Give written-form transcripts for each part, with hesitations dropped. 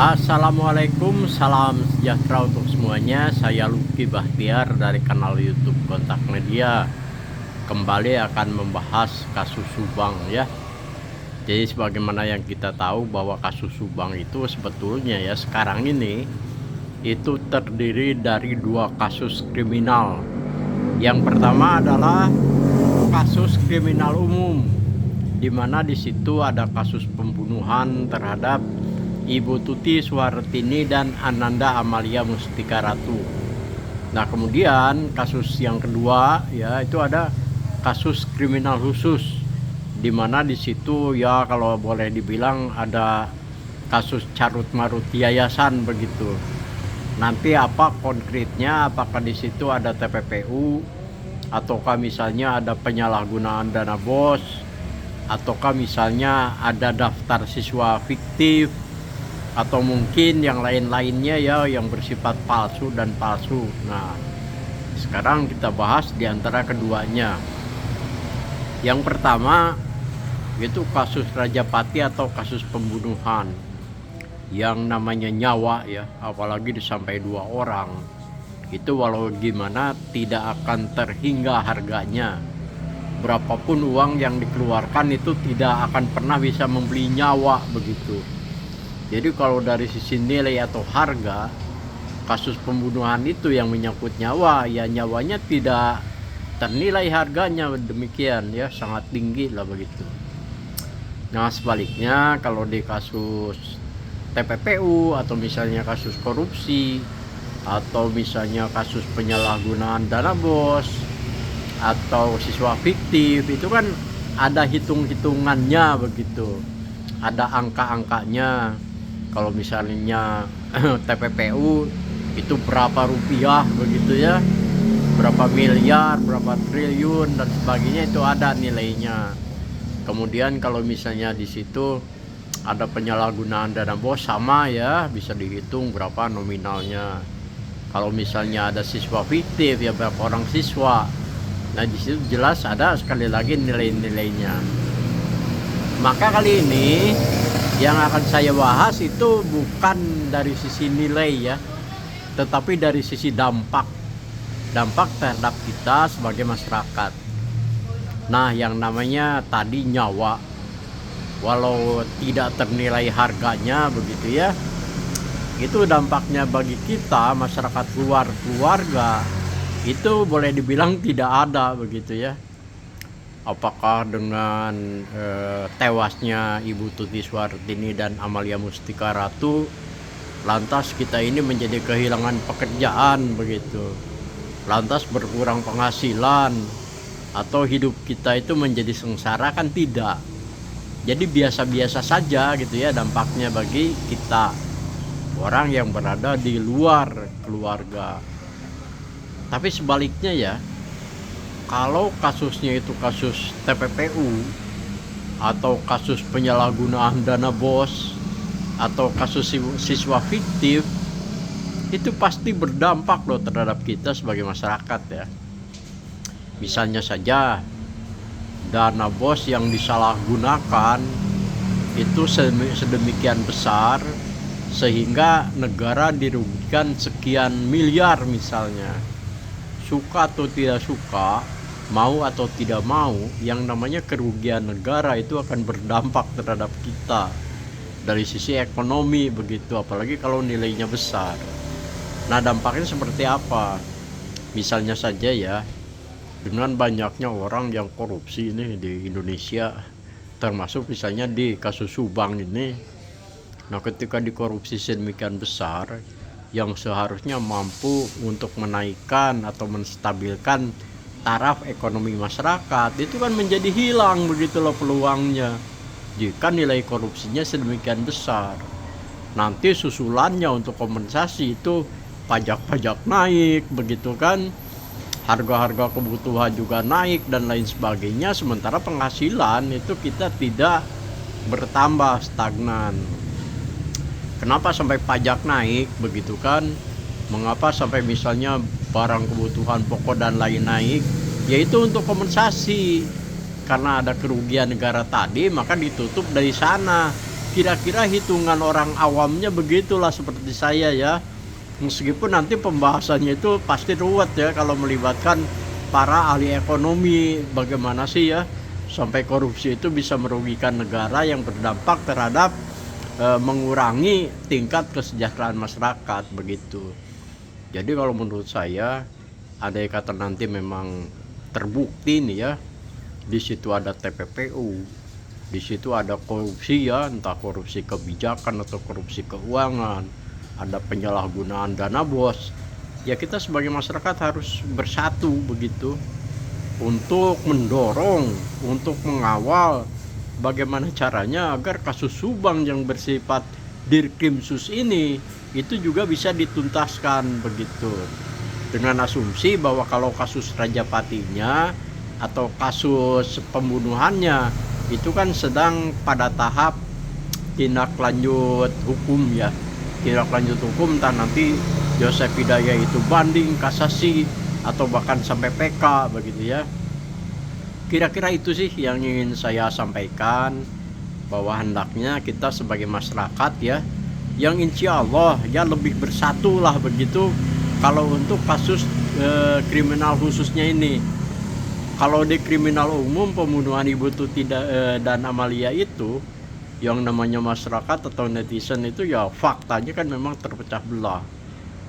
Assalamualaikum, salam sejahtera untuk semuanya. Saya Luki Bahtiar dari kanal YouTube Kontak Media. Kembali akan membahas kasus Subang ya. Jadi sebagaimana yang kita tahu bahwa kasus Subang itu sebetulnya ya sekarang ini itu terdiri dari dua kasus kriminal. Yang pertama adalah kasus kriminal umum, di mana di situ ada kasus pembunuhan terhadap Ibu Tuti Suhartini dan Ananda Amalia Mustika Ratu. Nah, kemudian kasus yang kedua ya itu ada kasus kriminal khusus, di mana di situ ya kalau boleh dibilang ada kasus carut marut yayasan begitu. Nanti apa konkretnya, apakah di situ ada TPPU ataukah misalnya ada penyalahgunaan dana BOS, ataukah misalnya ada daftar siswa fiktif, atau mungkin yang lain-lainnya ya yang bersifat palsu dan palsu. Nah, sekarang kita bahas di antara keduanya. Yang pertama itu kasus Rajapati atau kasus pembunuhan yang namanya nyawa ya, apalagi sampai 2 orang. Itu walau gimana tidak akan terhingga harganya. Berapapun uang yang dikeluarkan itu tidak akan pernah bisa membeli nyawa begitu. Jadi kalau dari sisi nilai atau harga, kasus pembunuhan itu yang menyangkut nyawa, ya nyawanya tidak ternilai harganya demikian ya, sangat tinggi lah begitu. Nah sebaliknya kalau di kasus TPPU atau misalnya kasus korupsi atau misalnya kasus penyalahgunaan dana BOS atau siswa fiktif, itu kan ada hitung-hitungannya begitu, ada angka-angkanya. Kalau misalnya TPPU itu berapa rupiah begitu ya, berapa miliar, berapa triliun dan sebagainya, itu ada nilainya. Kemudian kalau misalnya di situ ada penyalahgunaan dana BOS sama ya, bisa dihitung berapa nominalnya. Kalau misalnya ada siswa fiktif ya berapa orang siswa. Nah di situ jelas ada sekali lagi nilai-nilainya. Maka kali ini yang akan saya bahas itu bukan dari sisi nilai ya, tetapi dari sisi dampak terhadap kita sebagai masyarakat. Nah yang namanya tadi nyawa, walau tidak ternilai harganya begitu ya, itu dampaknya bagi kita masyarakat luar keluarga itu boleh dibilang tidak ada begitu ya. Apakah dengan tewasnya Ibu Tuti Suhartini dan Amalia Mustika Ratu, lantas kita ini menjadi kehilangan pekerjaan begitu, lantas berkurang penghasilan, atau hidup kita itu menjadi sengsara? Kan tidak. Jadi biasa-biasa saja gitu ya dampaknya bagi kita, orang yang berada di luar keluarga. Tapi sebaliknya ya, kalau kasusnya itu kasus TPPU atau kasus penyalahgunaan dana BOS atau kasus siswa fiktif, itu pasti berdampak loh terhadap kita sebagai masyarakat ya. Misalnya saja dana BOS yang disalahgunakan itu sedemikian besar sehingga negara dirugikan sekian miliar misalnya. Suka atau tidak suka, mau atau tidak mau, yang namanya kerugian negara itu akan berdampak terhadap kita dari sisi ekonomi begitu, apalagi kalau nilainya besar. Nah dampaknya seperti apa? Misalnya saja ya, dengan banyaknya orang yang korupsi ini di Indonesia, termasuk misalnya di kasus Subang ini. Nah ketika dikorupsi sedemikian besar, yang seharusnya mampu untuk menaikkan atau menstabilkan taraf ekonomi masyarakat, itu kan menjadi hilang begitu loh peluangnya jika nilai korupsinya sedemikian besar. Nanti susulannya untuk kompensasi itu pajak-pajak naik begitu kan, harga-harga kebutuhan juga naik dan lain sebagainya, sementara penghasilan itu kita tidak bertambah, stagnan. Kenapa sampai pajak naik begitu kan? Mengapa sampai misalnya barang kebutuhan pokok dan lain naik? Yaitu untuk kompensasi. Karena ada kerugian negara tadi, maka ditutup dari sana. Kira-kira hitungan orang awamnya begitulah seperti saya ya. Meskipun nanti pembahasannya itu pasti ruwet ya kalau melibatkan para ahli ekonomi, bagaimana sih ya sampai korupsi itu bisa merugikan negara yang berdampak terhadap mengurangi tingkat kesejahteraan masyarakat begitu. Jadi kalau menurut saya, andai kata nanti memang terbukti nih ya, di situ ada TPPU, di situ ada korupsi ya, entah korupsi kebijakan atau korupsi keuangan, ada penyalahgunaan dana bos, ya kita sebagai masyarakat harus bersatu begitu untuk mendorong, untuk mengawal bagaimana caranya agar kasus Subang yang bersifat Dirkrimsus ini itu juga bisa dituntaskan begitu. Dengan asumsi bahwa kalau kasus Rajapatinya atau kasus pembunuhannya itu kan sedang pada tahap tindak lanjut hukum ya. Tindak lanjut hukum, entah nanti Joseph Hidayat itu banding, kasasi, atau bahkan sampai PK begitu ya. Kira-kira itu sih yang ingin saya sampaikan, bahwa hendaknya kita sebagai masyarakat ya, yang insya Allah ya lebih bersatu lah begitu kalau untuk kasus kriminal khususnya ini. Kalau di kriminal umum pembunuhan Ibu Tuti dan Amalia itu, yang namanya masyarakat atau netizen itu ya faktanya kan memang terpecah belah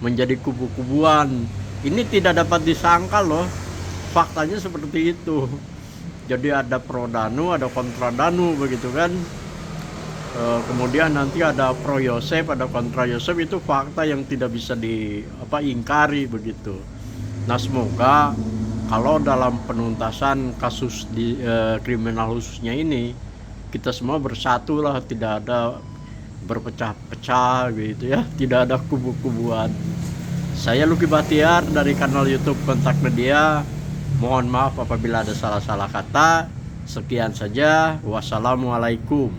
menjadi kubu-kubuan. Ini tidak dapat disangkal loh, faktanya seperti itu. Jadi ada pro Danu, ada kontra Danu begitu kan. Kemudian nanti ada pro Yosef, ada kontra Yosef, itu fakta yang tidak bisa ingkari begitu. Nah semoga kalau dalam penuntasan kasus di kriminal khususnya ini kita semua bersatu lah, tidak ada berpecah-pecah gitu ya, tidak ada kubu-kubuan. Saya Lucky Bahtiar dari kanal YouTube Kontak Media. Mohon maaf apabila ada salah-salah kata. Sekian saja. Wassalamualaikum.